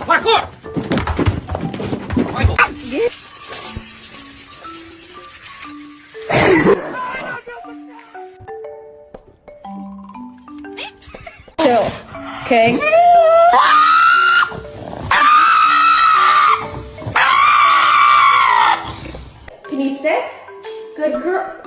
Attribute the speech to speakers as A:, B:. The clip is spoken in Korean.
A: Michael! Michael!
B: Chill. Okay? Can you sit? Good girl.